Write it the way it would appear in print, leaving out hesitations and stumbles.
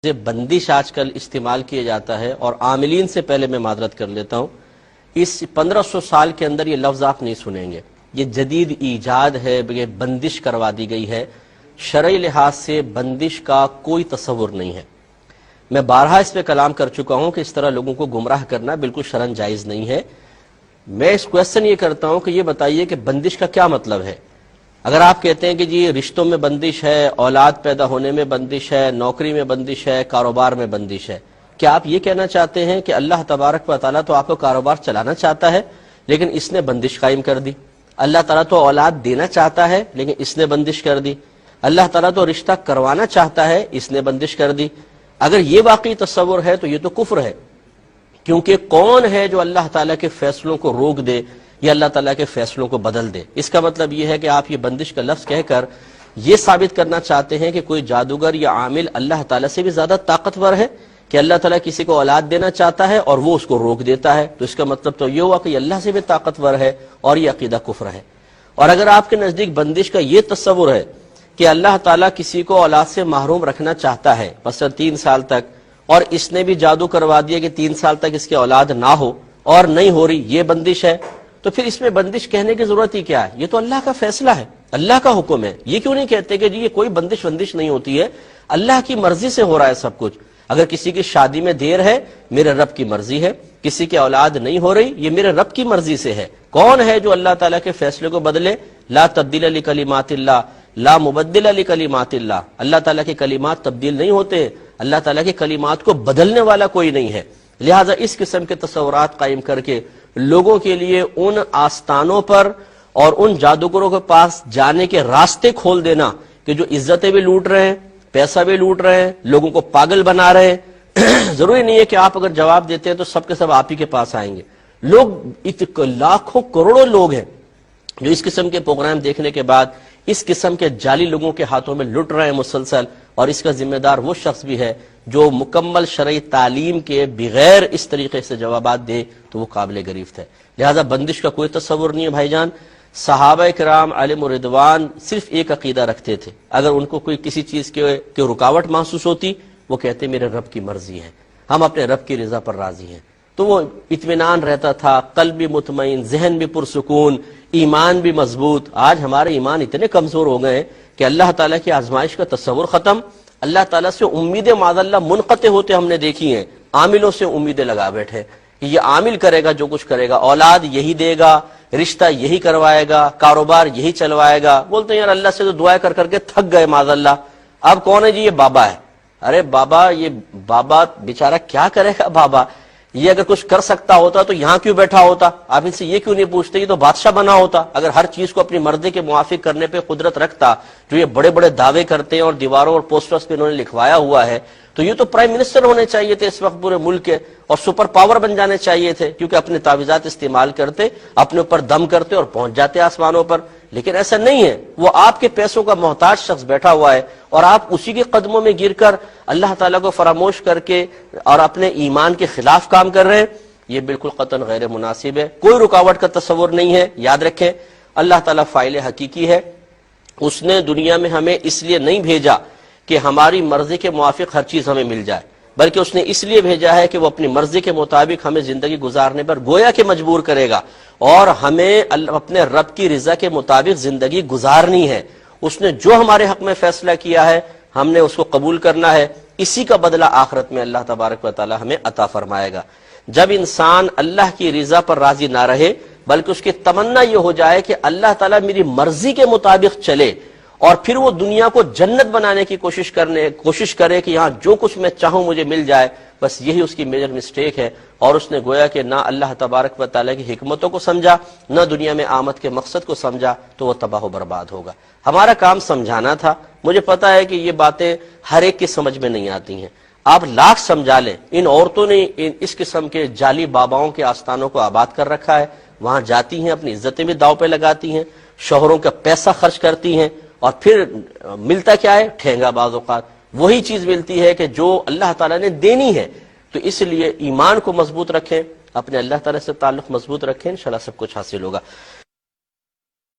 بندش آج کل استعمال کیا جاتا ہے، اور عاملین سے پہلے میں معذرت کر لیتا ہوں، اس 1500 سال کے اندر یہ لفظ آپ نہیں سنیں گے. یہ جدید ایجاد ہے، یہ بندش کروا دی گئی ہے. شرعی لحاظ سے بندش کا کوئی تصور نہیں ہے. میں بارہا اس پہ کلام کر چکا ہوں کہ اس طرح لوگوں کو گمراہ کرنا بالکل شرعاً جائز نہیں ہے. میں اس کویسچن یہ کرتا ہوں کہ یہ بتائیے کہ بندش کا کیا مطلب ہے. اگر آپ کہتے ہیں کہ جی رشتوں میں بندش ہے، اولاد پیدا ہونے میں بندش ہے، نوکری میں بندش ہے، کاروبار میں بندش ہے، کیا آپ یہ کہنا چاہتے ہیں کہ اللہ تبارک و تعالیٰ تو آپ کو کاروبار چلانا چاہتا ہے لیکن اس نے بندش قائم کر دی؟ اللہ تعالیٰ تو اولاد دینا چاہتا ہے لیکن اس نے بندش کر دی. اللہ تعالیٰ تو رشتہ کروانا چاہتا ہے، اس نے بندش کر دی. اگر یہ واقعی تصور ہے تو یہ تو کفر ہے، کیونکہ کون ہے جو اللہ تعالیٰ کے فیصلوں کو روک دے یا اللہ تعالیٰ کے فیصلوں کو بدل دے؟ اس کا مطلب یہ ہے کہ آپ یہ بندش کا لفظ کہہ کر یہ ثابت کرنا چاہتے ہیں کہ کوئی جادوگر یا عامل اللہ تعالیٰ سے بھی زیادہ طاقتور ہے، کہ اللہ تعالیٰ کسی کو اولاد دینا چاہتا ہے اور وہ اس کو روک دیتا ہے. تو اس کا مطلب تو یہ ہوا کہ یہ اللہ سے بھی طاقتور ہے، اور یہ عقیدہ کفر ہے. اور اگر آپ کے نزدیک بندش کا یہ تصور ہے کہ اللہ تعالیٰ کسی کو اولاد سے محروم رکھنا چاہتا ہے مثلا 3 سال تک، اور اس نے بھی جادو کروا دیا کہ 3 سال تک اس کی اولاد نہ ہو اور نہیں ہو رہی، یہ بندش ہے، تو پھر اس میں بندش کہنے کی ضرورت ہی کیا ہے؟ یہ تو اللہ کا فیصلہ ہے، اللہ کا حکم ہے. یہ کیوں نہیں کہتے کہ جی یہ کوئی بندش نہیں ہوتی ہے، اللہ کی مرضی سے ہو رہا ہے سب کچھ. اگر کسی کی شادی میں دیر ہے، میرے رب کی مرضی ہے. کسی کی اولاد نہیں ہو رہی، یہ میرے رب کی مرضی سے ہے. کون ہے جو اللہ تعالیٰ کے فیصلے کو بدلے؟ لا تبدیل لکلمات اللہ، لا مبدل لکلمات اللہ. اللہ تعالیٰ کے کلمات تبدیل نہیں ہوتے، اللہ تعالیٰ کے کلمات کو بدلنے والا کوئی نہیں ہے. لہٰذا اس قسم کے تصورات قائم کر کے لوگوں کے لیے ان آستانوں پر اور ان جادوگروں کے پاس جانے کے راستے کھول دینا کہ جو عزتیں بھی لوٹ رہے ہیں، پیسہ بھی لوٹ رہے ہیں، لوگوں کو پاگل بنا رہے ہیں. ضروری نہیں ہے کہ آپ اگر جواب دیتے ہیں تو سب کے سب آپ ہی کے پاس آئیں گے. لوگ لاکھوں کروڑوں لوگ ہیں جو اس قسم کے پروگرام دیکھنے کے بعد اس قسم کے جعلی لوگوں کے ہاتھوں میں لٹ رہے ہیں مسلسل، اور اس کا ذمہ دار وہ شخص بھی ہے جو مکمل شرعی تعلیم کے بغیر اس طریقے سے جوابات دے تو وہ قابل گریفت ہے. لہذا بندش کا کوئی تصور نہیں ہے بھائی جان. صحابہ کرام علیہم رضوان صرف ایک عقیدہ رکھتے تھے، اگر ان کو کوئی کسی چیز کی رکاوٹ محسوس ہوتی وہ کہتے میرے رب کی مرضی ہے، ہم اپنے رب کی رضا پر راضی ہیں. تو وہ اطمینان رہتا تھا، قلب بھی مطمئن، ذہن بھی پرسکون، ایمان بھی مضبوط. آج ہمارے ایمان اتنے کمزور ہو گئے کہ اللہ تعالیٰ کی آزمائش کا تصور ختم. اللہ تعالیٰ سے امیدیں معاذ اللہ منقطع ہوتے ہم نے دیکھی ہیں. عاملوں سے امیدیں لگا بیٹھے کہ یہ عامل کرے گا جو کچھ کرے گا، اولاد یہی دے گا، رشتہ یہی کروائے گا، کاروبار یہی چلوائے گا. بولتے ہیں یار اللہ سے تو دعائیں کر کر کے تھک گئے معاذ اللہ. اب کون ہے جی؟ یہ بابا ہے. ارے بابا، یہ بابا بیچارہ کیا کرے گا؟ بابا یہ اگر کچھ کر سکتا ہوتا تو یہاں کیوں بیٹھا ہوتا؟ آپ ان سے یہ کیوں نہیں پوچھتے؟ یہ تو بادشاہ بنا ہوتا. اگر ہر چیز کو اپنی مرضی کے موافق کرنے پہ قدرت رکھتا، جو یہ بڑے بڑے دعوے کرتے ہیں اور دیواروں اور پوسٹرز پہ انہوں نے لکھوایا ہوا ہے، تو یہ تو پرائم منسٹر ہونے چاہیے تھے اس وقت پورے ملک کے، اور سپر پاور بن جانے چاہیے تھے، کیونکہ اپنے تعویذات استعمال کرتے، اپنے اوپر دم کرتے اور پہنچ جاتے آسمانوں پر. لیکن ایسا نہیں ہے. وہ آپ کے پیسوں کا محتاج شخص بیٹھا ہوا ہے اور آپ اسی کے قدموں میں گر کر اللہ تعالیٰ کو فراموش کر کے اور اپنے ایمان کے خلاف کام کر رہے ہیں. یہ بالکل قطعاً غیر مناسب ہے. کوئی رکاوٹ کا تصور نہیں ہے. یاد رکھیں اللہ تعالیٰ فاعل حقیقی ہے. اس نے دنیا میں ہمیں اس لیے نہیں بھیجا کہ ہماری مرضی کے موافق ہر چیز ہمیں مل جائے، بلکہ اس نے اس لیے بھیجا ہے کہ وہ اپنی مرضی کے مطابق ہمیں زندگی گزارنے پر گویا کہ مجبور کرے گا، اور ہمیں اپنے رب کی رضا کے مطابق زندگی گزارنی ہے. اس نے جو ہمارے حق میں فیصلہ کیا ہے ہم نے اس کو قبول کرنا ہے. اسی کا بدلہ آخرت میں اللہ تبارک و تعالی ہمیں عطا فرمائے گا. جب انسان اللہ کی رضا پر راضی نہ رہے بلکہ اس کی تمنا یہ ہو جائے کہ اللہ تعالیٰ میری مرضی کے مطابق چلے، اور پھر وہ دنیا کو جنت بنانے کی کوشش کرے کہ یہاں جو کچھ میں چاہوں مجھے مل جائے، بس یہی اس کی میجر مسٹیک ہے. اور اس نے گویا کہ نہ اللہ تبارک و تعالیٰ کی حکمتوں کو سمجھا، نہ دنیا میں آمد کے مقصد کو سمجھا، تو وہ تباہ و برباد ہوگا. ہمارا کام سمجھانا تھا. مجھے پتا ہے کہ یہ باتیں ہر ایک کی سمجھ میں نہیں آتی ہیں. آپ لاکھ سمجھا لیں، ان عورتوں نے اس قسم کے جعلی باباؤں کے آستانوں کو آباد کر رکھا ہے. وہاں جاتی ہیں، اپنی عزتیں بھی داؤ پہ لگاتی ہیں، شوہروں کا پیسہ خرچ کرتی ہیں، اور پھر ملتا کیا ہے؟ ٹھینگا. بعض اوقات وہی چیز ملتی ہے کہ جو اللہ تعالیٰ نے دینی ہے. تو اس لیے ایمان کو مضبوط رکھیں، اپنے اللہ تعالیٰ سے تعلق مضبوط رکھیں، انشاءاللہ سب کچھ حاصل ہوگا.